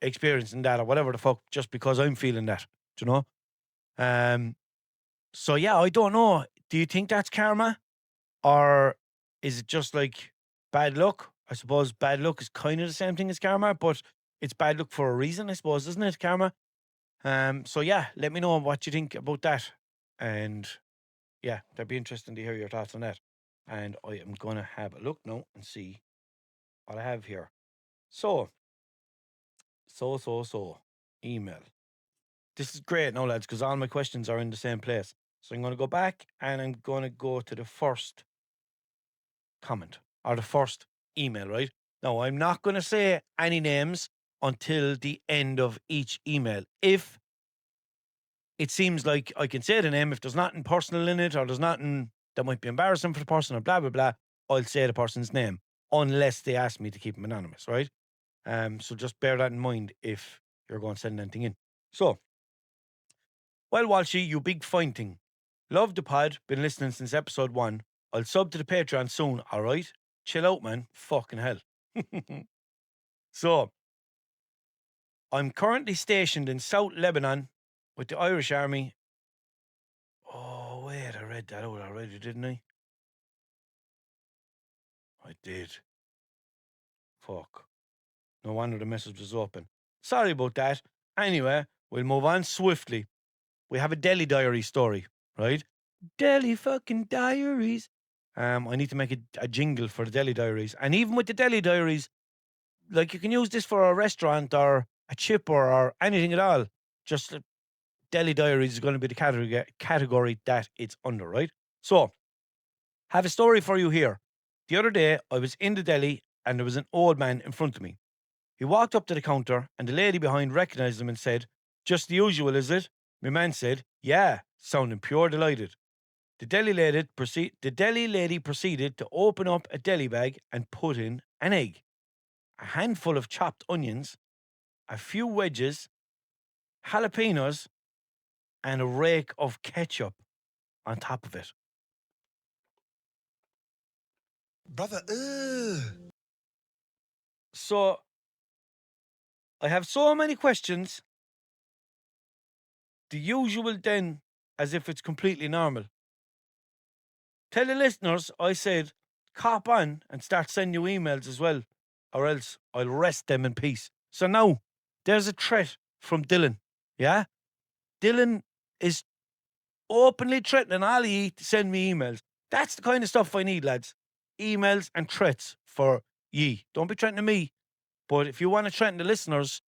experiencing that or whatever the fuck just because I'm feeling that. Do you know? So yeah, I don't know. Do you think that's karma? Or is it just like bad luck? I suppose bad luck is kind of the same thing as karma, but it's bad luck for a reason, I suppose, isn't it, karma? So yeah, let me know what you think about that. And yeah, that'd be interesting to hear your thoughts on that. And I am going to have a look now and see what I have here. So, email. This is great now, lads, because all my questions are in the same place. So I'm going to go back and I'm going to go to the first comment, or the first email, right? Now, I'm not going to say any names until the end of each email. If it seems like I can say the name, if there's nothing personal in it, or there's nothing that might be embarrassing for the person, or blah, blah, blah, I'll say the person's name, unless they ask me to keep them anonymous, right? So just bear that in mind if you're going to send anything in. So, well, Walshy, you big fine thing. Love the pod, been listening since episode 1. I'll sub to the Patreon soon, all right? Chill out, man. Fucking hell. So, I'm currently stationed in South Lebanon with the Irish Army. Oh, wait, I read that out already, didn't I? I did. Fuck. No wonder the message was open. Sorry about that. Anyway, we'll move on swiftly. We have a Delhi diary story, right? Delhi fucking diaries. I need to make a jingle for the Delhi diaries. And even with the Delhi diaries, like, you can use this for a restaurant or a chip or anything at all. Just Delhi diaries is going to be the category that it's under, right? So, have a story for you here. The other day, I was in the deli and there was an old man in front of me. He walked up to the counter and the lady behind recognized him and said, "Just the usual, is it?" My man said, "Yeah," sounding pure delighted. The deli lady proceeded to open up a deli bag and put in an egg, a handful of chopped onions, a few wedges, jalapenos, and a rake of ketchup on top of it. Brother, ugh. So, I have so many questions. The usual then, as if it's completely normal. Tell the listeners I said, cop on and start sending you emails as well, or else I'll rest them in peace. So now, there's a threat from Dylan, yeah? Dylan is openly threatening all of ye to send me emails. That's the kind of stuff I need, lads. Emails and threats for ye. Don't be threatening me, but if you want to threaten the listeners,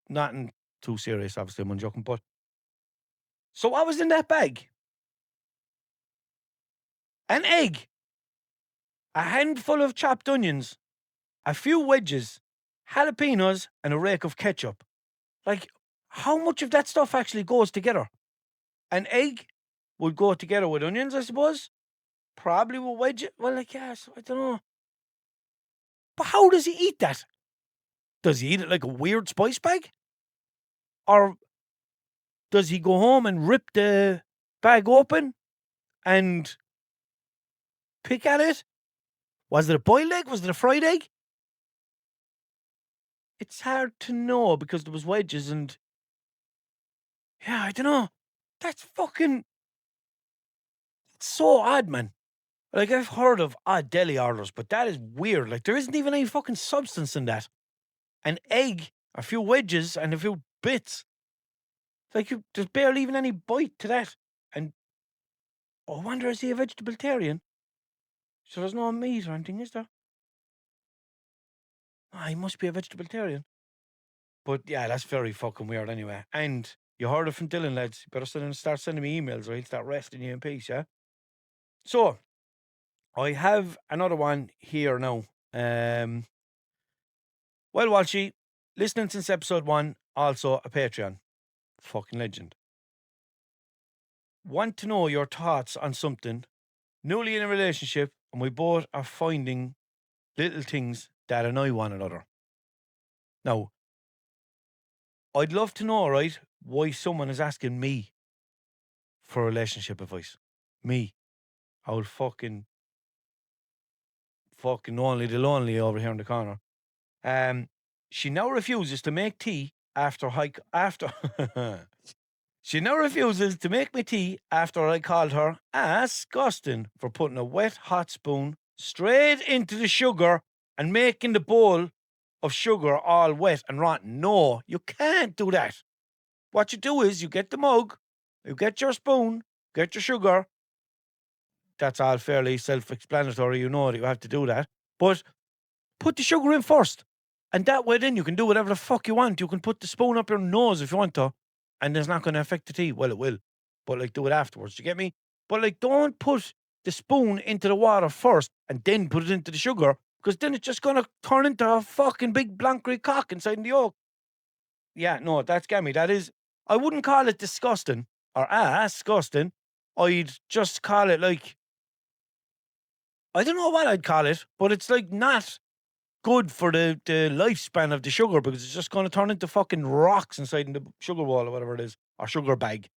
nothing too serious, obviously, I'm joking, but... So what was in that bag? An egg, a handful of chopped onions, a few wedges, jalapenos, and a rake of ketchup. Like, how much of that stuff actually goes together? An egg would go together with onions, I suppose. Probably with wedges. Well, like, yes, I don't know. But how does he eat that? Does he eat it like a weird spice bag? Or does he go home and rip the bag open and pick at it? Was it a boiled egg? Was it a fried egg? It's hard to know because there was wedges and... Yeah, I don't know. That's fucking... It's so odd, man. Like, I've heard of odd deli orders, but that is weird. Like, there isn't even any fucking substance in that. An egg, a few wedges, and a few bits. Like, there's barely even any bite to that. And, I wonder, is he a vegetarian? So there's no meat or anything, is there? Ah, he must be a vegetarian. But, yeah, that's very fucking weird anyway. And you heard it from Dylan, lads. You better start sending me emails or he'll start resting you in peace, yeah? So, I have another one here now. Well, Walshy, listening since episode 1, also a Patreon. Fucking legend. Want to know your thoughts on something. Newly in a relationship, and we both are finding little things that annoy one another. Now, I'd love to know, right, why someone is asking me for relationship advice. Me. Old fucking only the lonely over here in the corner. She now refuses to make tea after She now refuses to make me tea after I called her disgusting for putting a wet hot spoon straight into the sugar and making the bowl of sugar all wet and rotten. No, you can't do that. What you do is you get the mug, you get your spoon, get your sugar. That's all fairly self-explanatory. You know that you have to do that. But put the sugar in first. And that way then you can do whatever the fuck you want. You can put the spoon up your nose if you want to. And it's not going to affect the tea. Well, it will. But, like, do it afterwards. Do you get me? But, like, don't put the spoon into the water first and then put it into the sugar. Because then it's just going to turn into a fucking big blanc cock inside the yolk. Yeah, no, that's gammy. That is... I wouldn't call it disgusting. Or disgusting. I'd just call it, like... I don't know what I'd call it. But it's, like, not... good for the lifespan of the sugar because it's just going to turn into fucking rocks inside in the sugar bowl or whatever it is, or sugar bag.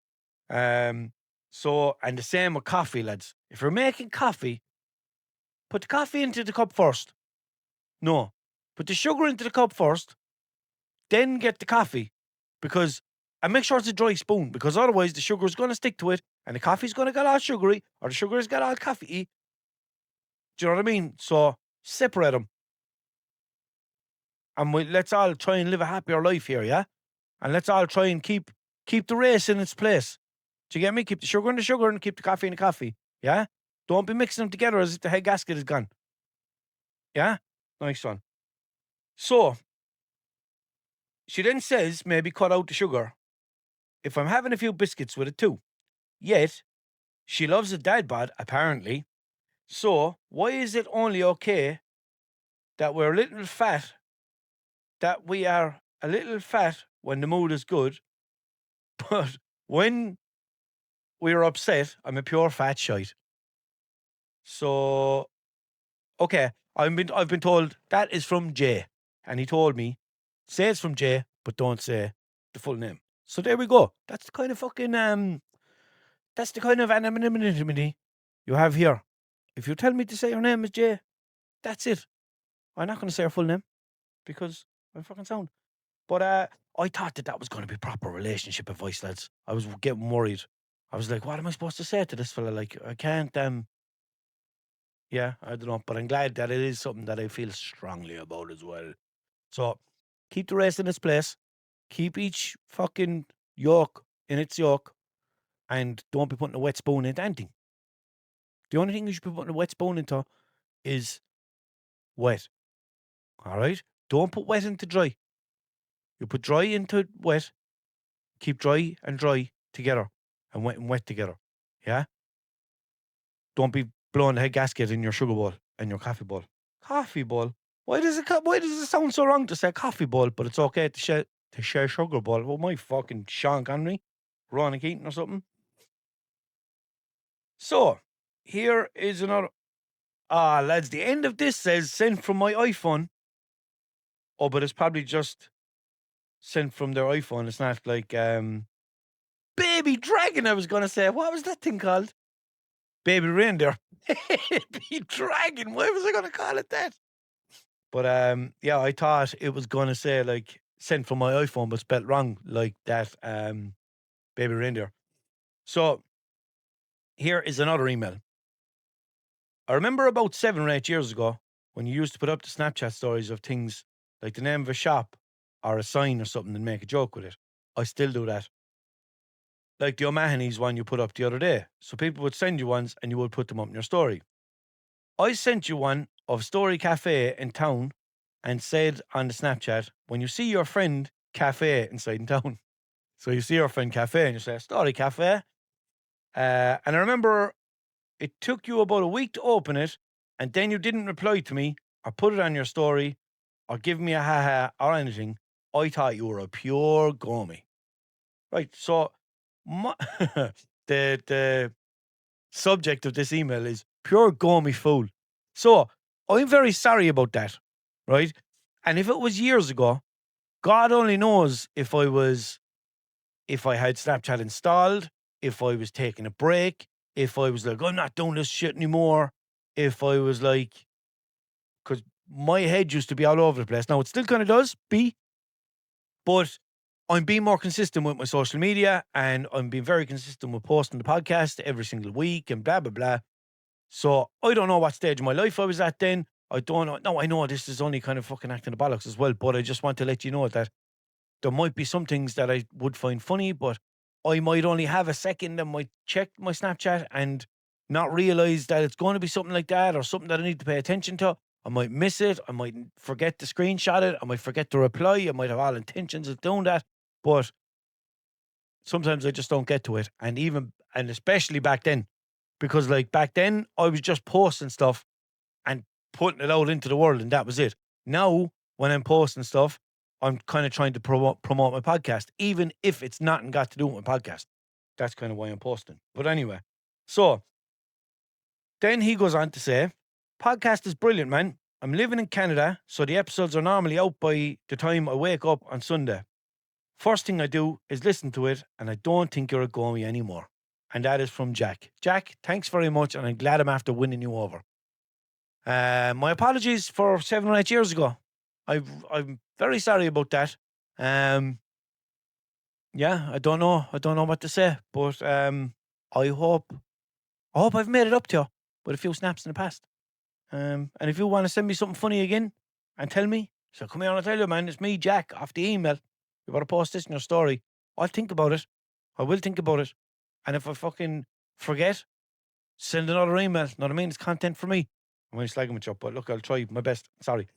So, and the same with coffee, lads. If you're making coffee, put the coffee into the cup first. No, put the sugar into the cup first, then get the coffee, and make sure it's a dry spoon because otherwise the sugar is going to stick to it and the coffee's going to get all sugary or the sugar has got all coffee-y. Do you know what I mean? So, separate them. And let's all try and live a happier life here, yeah? And let's all try and keep the race in its place. Do you get me? Keep the sugar in the sugar and keep the coffee in the coffee, yeah? Don't be mixing them together as if the head gasket is gone. Yeah? Nice one. So, she then says maybe cut out the sugar if I'm having a few biscuits with it too. Yet, she loves a dad bod, apparently. So, why is it only okay that we are a little fat when the mood is good, but when we're upset, I'm a pure fat shite. So, okay, I've been told that is from Jay, and he told me, say it's from Jay, but don't say the full name. So there we go. That's the kind of fucking that's the kind of anonymity you have here. If you tell me to say your name is Jay, that's it. I'm not going to say her full name because I'm fucking sound. But I thought that was going to be proper relationship advice, lads. I was getting worried. I was like, what am I supposed to say to this fella? Like, I can't, yeah, I don't know. But I'm glad that it is something that I feel strongly about as well. So, keep the rest in its place. Keep each fucking yolk in its yolk. And don't be putting a wet spoon into anything. The only thing you should be putting a wet spoon into is wet. All right? Don't put wet into dry. You put dry into wet. Keep dry and dry together. And wet together. Yeah? Don't be blowing the head gasket in your sugar bowl and your coffee bowl. Coffee bowl? Why does it sound so wrong to say coffee bowl, but it's okay to to share sugar bowl. Well, my fucking Sean Connery, Ronnie Keaton or something. So, here is another. Lads, the end of this says sent from my iPhone. Oh, but it's probably just sent from their iPhone. It's not like Baby Dragon, I was going to say. What was that thing called? Baby Reindeer. Baby Dragon. Why was I going to call it that? But yeah, I thought it was going to say like sent from my iPhone, but spelled wrong like that Baby Reindeer. So here is another email. I remember about 7 or 8 years ago when you used to put up the Snapchat stories of things like the name of a shop or a sign or something and make a joke with it. I still do that. Like the O'Mahony's one you put up the other day. So people would send you ones and you would put them up in your story. I sent you one of Story Cafe in town and said on the Snapchat, when you see your friend Cafe inside in town. So you see your friend Cafe and you say, Story Cafe. And I remember it took you about a week to open it, and then you didn't reply to me or put it on your story or give me a haha or anything. I thought you were a pure gomy. Right, so the subject of this email is pure gomy fool. So I'm very sorry about that, right? And if it was years ago, God only knows if I had Snapchat installed, if I was taking a break, if I was like, I'm not doing this shit anymore, if I was like, because my head used to be all over the place. Now, it still kind of does be, but I'm being more consistent with my social media and I'm being very consistent with posting the podcast every single week and blah, blah, blah. So I don't know what stage of my life I was at then. I don't know. No, I know this is only kind of fucking acting the bollocks as well, but I just want to let you know that there might be some things that I would find funny, but I might only have a second and might check my Snapchat and not realize that it's going to be something like that or something that I need to pay attention to. I might miss it. I might forget to screenshot it. I might forget to reply. I might have all intentions of doing that, but sometimes I just don't get to it. And especially back then, because like back then I was just posting stuff and putting it out into the world and that was it. Now, when I'm posting stuff, I'm kind of trying to promote my podcast, even if it's nothing got to do with my podcast. That's kind of why I'm posting. But anyway, so then he goes on to say, podcast is brilliant, man. I'm living in Canada, so the episodes are normally out by the time I wake up on Sunday. First thing I do is listen to it, and I don't think you're a gomy anymore. And that is from Jack. Jack, thanks very much, and I'm glad I'm after winning you over. My apologies for 7 or 8 years ago. I'm very sorry about that. Yeah, I don't know what to say, but I hope I've made it up to you with a few snaps in the past. And if you want to send me something funny again and tell me, so come here and I'll tell you, man, it's me, Jack, off the email. You better post this in your story. I'll think about it. I will think about it. And if I fucking forget, send another email. Know what I mean? It's content for me. I'm only slagging it up, but look, I'll try my best. Sorry.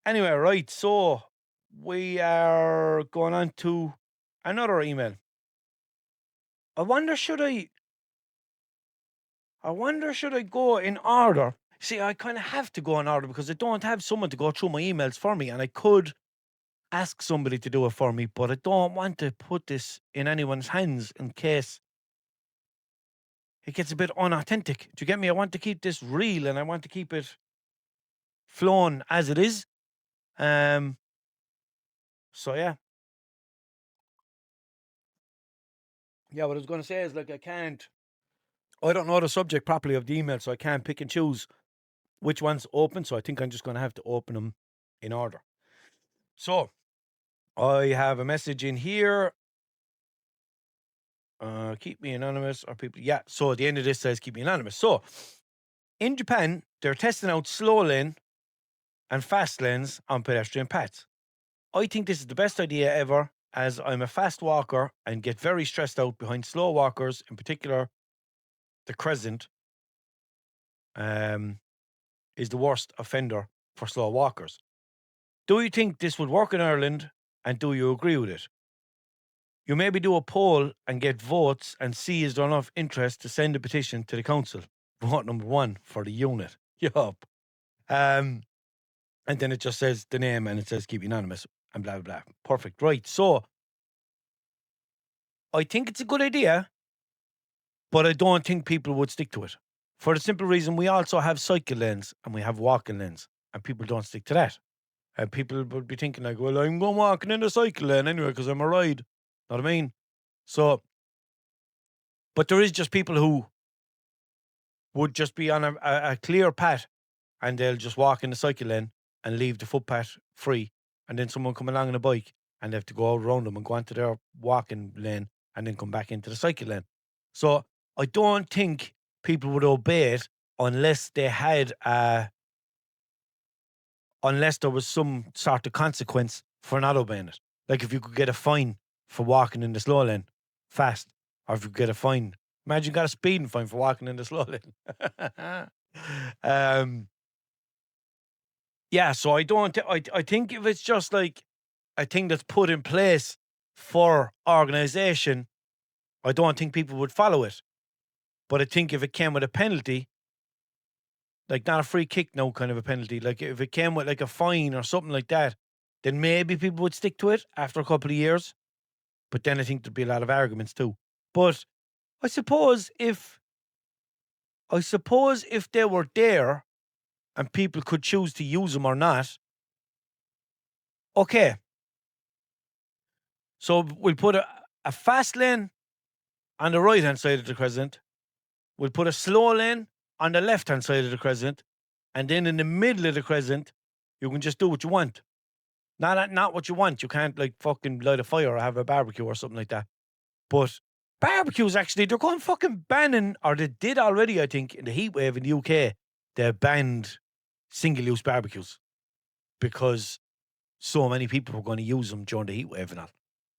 Anyway, right, so we are going on to another email. I wonder should I go in order? See, I kind of have to go in order because I don't have someone to go through my emails for me, and I could ask somebody to do it for me, but I don't want to put this in anyone's hands in case it gets a bit unauthentic. Do you get me? I want to keep this real and I want to keep it flowing as it is. So yeah. Yeah, what I was going to say is like I don't know the subject properly of the email, so I can't pick and choose which one's open. So I think I'm just going to have to open them in order. So I have a message in here. Keep me anonymous or people. Yeah. So at the end of this says keep me anonymous. So in Japan, they're testing out slow lane and fast lanes on pedestrian paths. I think this is the best idea ever, as I'm a fast walker and get very stressed out behind slow walkers, in particular the crescent is the worst offender for slow walkers. Do you think this would work in Ireland, and do you agree with it? You maybe do a poll and get votes and see is there enough interest to send a petition to the council. Vote number 1 for the unit. Yup. And then it just says the name and it says keep anonymous and blah, blah, blah. Perfect. Right. So I think it's a good idea, but I don't think people would stick to it. For the simple reason we also have cycle lanes and we have walking lanes, and people don't stick to that. And people would be thinking like, well, I'm going walking in the cycle lane anyway because I'm a ride. Know what I mean? So, but there is just people who would just be on a clear path and they'll just walk in the cycle lane and leave the footpath free. And then someone come along on a bike and they have to go out around them and go onto their walking lane and then come back into the cycle lane. So I don't think people would obey it unless they had unless there was some sort of consequence for not obeying it. Like if you could get a fine for walking in the slow lane fast, or if you get a fine. Imagine you got a speeding fine for walking in the slow lane. Yeah, so I don't. I think if it's just like a thing that's put in place for organisation, I don't think people would follow it. But I think if it came with a penalty, like not a free kick, no kind of a penalty, like if it came with like a fine or something like that, then maybe people would stick to it after a couple of years. But then I think there'd be a lot of arguments too. But I suppose if they were there and people could choose to use them or not, okay. So we'll put a fast lane on the right-hand side of the crescent. We'll put a slow lane on the left-hand side of the crescent. And then in the middle of the crescent, you can just do what you want. Not what you want. You can't like fucking light a fire or have a barbecue or something like that. But barbecues actually, they're going fucking banning, or they did already, I think, in the heat wave in the UK. They banned single-use barbecues because so many people were going to use them during the heat wave and all.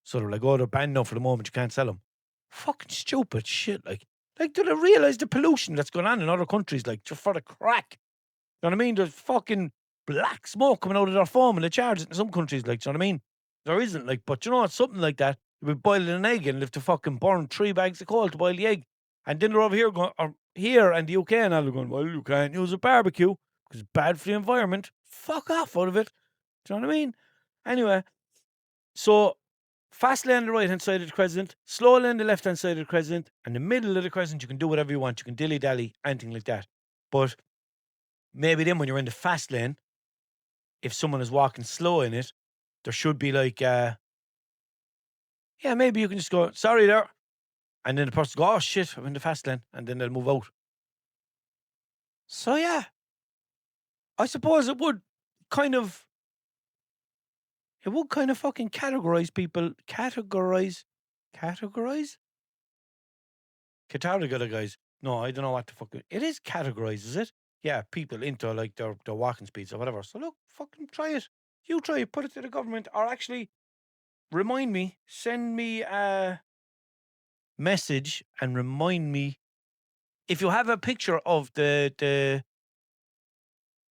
So they're like, oh, they're banned now for the moment. You can't sell them. Fucking stupid shit. Like, do they realize the pollution that's going on in other countries? Like, just for the crack. You know what I mean? There's fucking black smoke coming out of their foam and they charge it in some countries. Like, do you know what I mean? There isn't, like, but you know what? Something like that. You'll be boiling an egg and have to fucking burn 3 bags of coal to boil the egg. And then they're over here going, or here and the UK and all, they're going, well, you can't use a barbecue because it's bad for the environment. Fuck off out of it. Do you know what I mean? Anyway, so fast lane on the right-hand side of the crescent, slow lane on the left-hand side of the crescent, and the middle of the crescent, you can do whatever you want. You can dilly-dally, anything like that. But maybe then when you're in the fast lane, if someone is walking slow in it, there should be like, yeah, maybe you can just go, sorry there. And then the person go, oh shit, I'm in the fast lane. And then they'll move out. So yeah, I suppose it would kind of fucking categorize people. Categorize? Categorize, guys. No, I don't know what the fuck. It is categorized, is it? Yeah, people into like their walking speeds or whatever. So look, fucking try it. You try it, put it to the government, or actually remind me, send me a message and remind me if you have a picture of the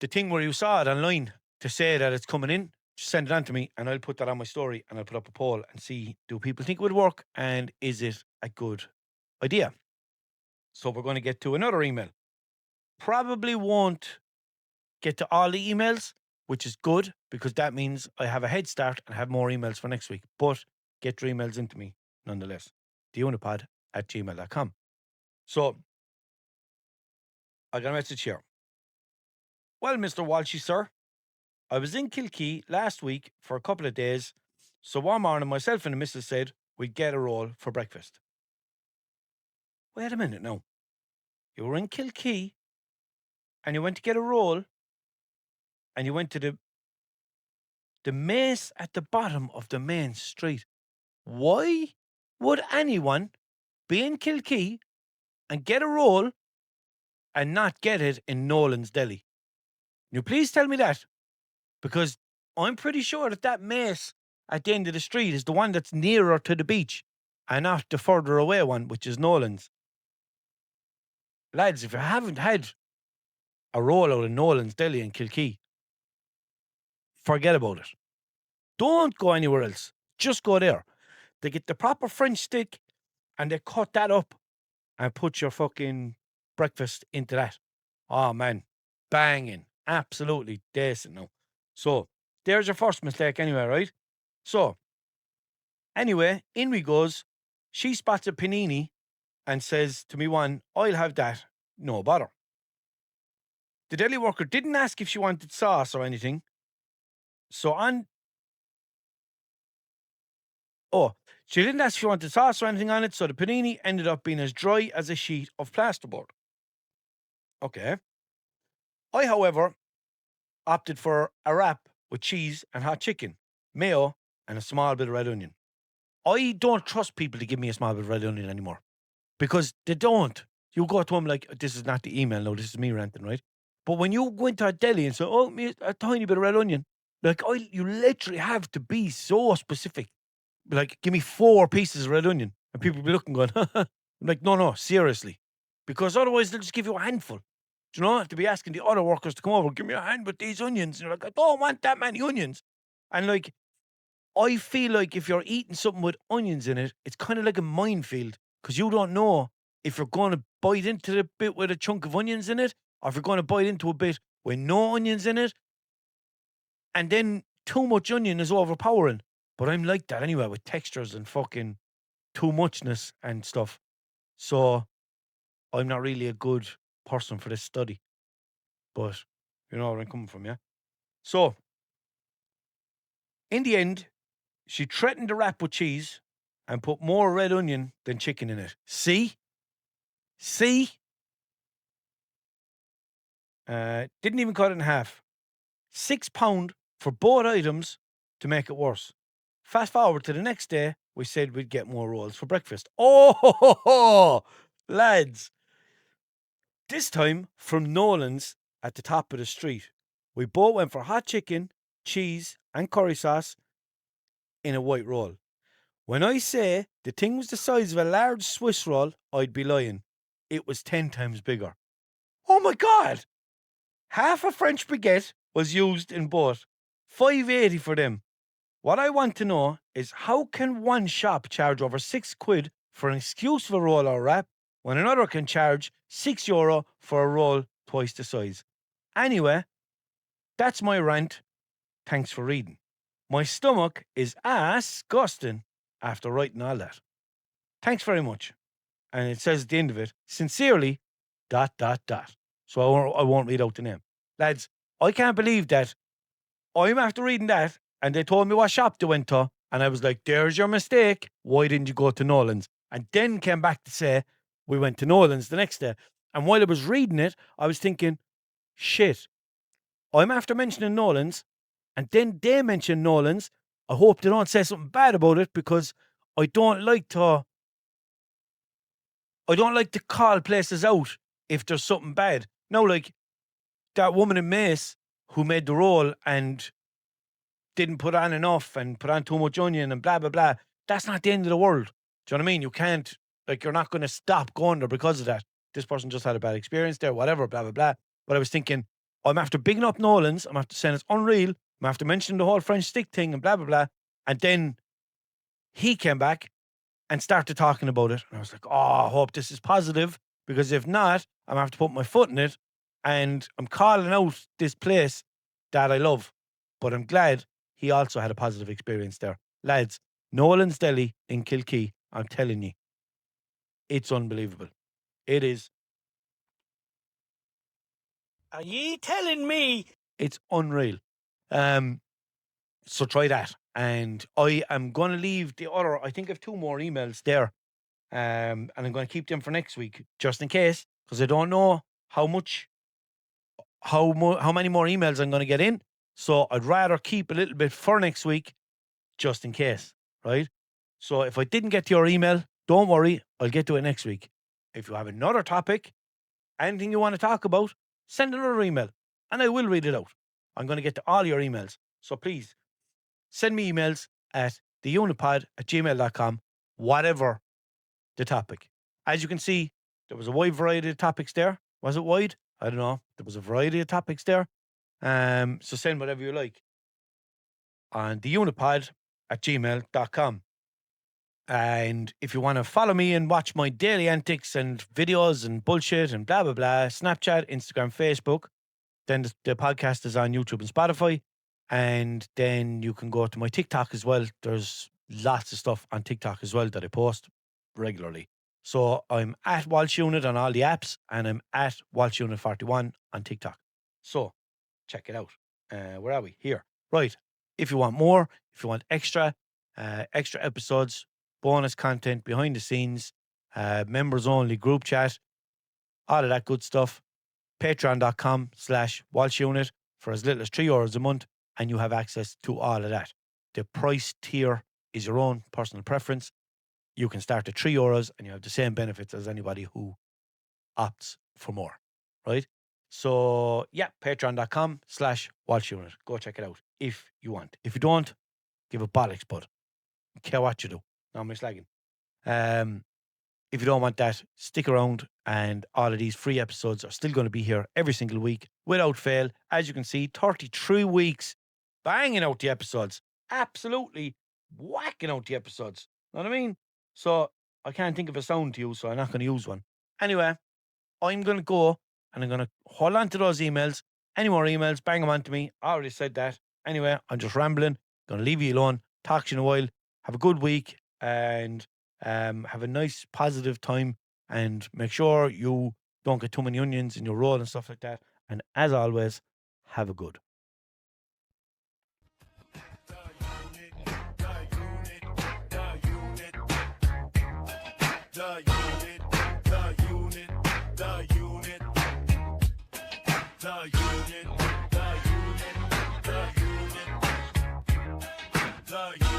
thing where you saw it online to say that it's coming in. Just send it on to me and I'll put that on my story and I'll put up a poll and see, do people think it would work and is it a good idea? So we're going to get to another email. Probably won't get to all the emails, which is good because that means I have a head start and have more emails for next week. But get your emails into me nonetheless. theunipod@gmail.com. So I got a message here. Well, Mr. Walshy, sir, I was in Kilkee last week for a couple of days. So one morning, myself and the missus said we'd get a roll for breakfast. Wait a minute now. You were in Kilkee and you went to get a roll and you went to the mace at the bottom of the main street. Why would anyone be in Kilkee and get a roll and not get it in Nolan's Deli? Can you please tell me that? Because I'm pretty sure that mace at the end of the street is the one that's nearer to the beach and not the further away one, which is Nolan's. Lads, if you haven't had a roll out of Nolan's Deli in Kilkee, forget about it. Don't go anywhere else. Just go there. They get the proper French stick and they cut that up and put your fucking breakfast into that. Oh, man. Banging. Absolutely decent now. So there's your first mistake anyway, right? So anyway, in we goes. She spots a panini and says to me, "One, I'll have that. No bother." The deli worker didn't ask if she wanted sauce or anything. So she didn't ask if she wanted sauce or anything on it, so the panini ended up being as dry as a sheet of plasterboard. Okay. I, however, opted for a wrap with cheese and hot chicken, mayo, and a small bit of red onion. I don't trust people to give me a small bit of red onion anymore because they don't. You go to them like, this is not the email, no, this is me ranting, right? But when you go into a deli and say, "Oh, me a tiny bit of red onion," like, you literally have to be so specific. Like, give me 4 pieces of red onion. And people be looking going, I'm like, no, seriously. Because otherwise they'll just give you a handful. Do you know? To be asking the other workers to come over, "Give me a hand with these onions." And you're like, "I don't want that many onions." And like, I feel like if you're eating something with onions in it, it's kind of like a minefield. Because you don't know if you're going to bite into the bit with a chunk of onions in it, or if you're going to bite into a bit with no onions in it. And then too much onion is overpowering. But I'm like that anyway, with textures and fucking too muchness and stuff. So I'm not really a good person for this study. But you know where I'm coming from, yeah? So in the end, she threatened to wrap with cheese and put more red onion than chicken in it. See? Didn't even cut it in half. £6 for both items to make it worse. Fast forward to the next day, we said we'd get more rolls for breakfast. Oh, lads. This time from Nolan's at the top of the street. We both went for hot chicken, cheese, and curry sauce in a white roll. When I say the thing was the size of a large Swiss roll, I'd be lying. It was 10 times bigger. Oh my God! Half a French baguette was used in both. £5.80 for them. What I want to know is how can one shop charge over £6 for an excuse of a roll or wrap when another can charge €6 for a roll twice the size? Anyway, that's my rant. Thanks for reading. My stomach is disgusting after writing all that. Thanks very much. And it says at the end of it, sincerely, ... So I won't read out the name. Lads, I can't believe that I'm after reading that and they told me what shop they went to and I was like, there's your mistake. Why didn't you go to Nolan's? And then came back to say we went to Nolan's the next day. And while I was reading it, I was thinking, shit, I'm after mentioning Nolan's and then they mention Nolan's. I hope they don't say something bad about it because I don't like to call places out if there's something bad. Now, like that woman in Mace who made the roll and didn't put on enough and put on too much onion and blah, blah, blah. That's not the end of the world. Do you know what I mean? You can't, like, you're not going to stop going there because of that. This person just had a bad experience there, whatever, blah, blah, blah. But I was thinking, I'm after bigging up Nolan's. I'm after saying it's unreal. I'm after mentioning the whole French stick thing and blah, blah, blah. And then he came back and started talking about it. And I was like, oh, I hope this is positive because if not, I'm going to have to put my foot in it. And I'm calling out this place that I love. But I'm glad he also had a positive experience there. Lads, Nolan's Deli in Kilkee, I'm telling you, it's unbelievable. It is. Are ye telling me? It's unreal. So try that. And I am going to leave the other, I think I have 2 more emails there. And I'm going to keep them for next week, just in case, because I don't know how many more emails I'm going to get in. So I'd rather keep a little bit for next week, just in case, right? So if I didn't get to your email, don't worry, I'll get to it next week. If you have another topic, anything you want to talk about, send another email, and I will read it out. I'm going to get to all your emails. So please, send me emails at theunipod@gmail.com, whatever the topic. As you can see, there was a wide variety of topics there. Was it wide? I don't know. There was a variety of topics there. So send whatever you like on theunipod@gmail.com. And if you want to follow me and watch my daily antics and videos and bullshit and blah, blah, blah, Snapchat, Instagram, Facebook, then the podcast is on YouTube and Spotify. And then you can go to my TikTok as well. There's lots of stuff on TikTok as well that I post regularly. So I'm at Walshunit on all the apps, and I'm at Walshunit41 on TikTok. So check it out. Where are we? Here. Right. If you want more, if you want extra episodes, bonus content, behind the scenes, members only group chat, all of that good stuff, patreon.com/Walshunit for as little as €3 a month, and you have access to all of that. The price tier is your own personal preference. You can start at €3 and you have the same benefits as anybody who opts for more, right? So yeah, patreon.com/Walshunit. Go check it out if you want. If you don't, give it bollocks, bud. Care what you do. No, I'm slagging. If you don't want that, stick around, and all of these free episodes are still going to be here every single week without fail. As you can see, 33 weeks banging out the episodes. Absolutely whacking out the episodes. Know what I mean? So I can't think of a sound to use, so I'm not going to use one. Anyway, I'm going to go and I'm going to hold on to those emails. Any more emails, bang them onto me. I already said that. Anyway, I'm just rambling. Going to leave you alone. Talk to you in a while. Have a good week and have a nice, positive time. And make sure you don't get too many onions in your roll and stuff like that. And as always, have a good. The unit.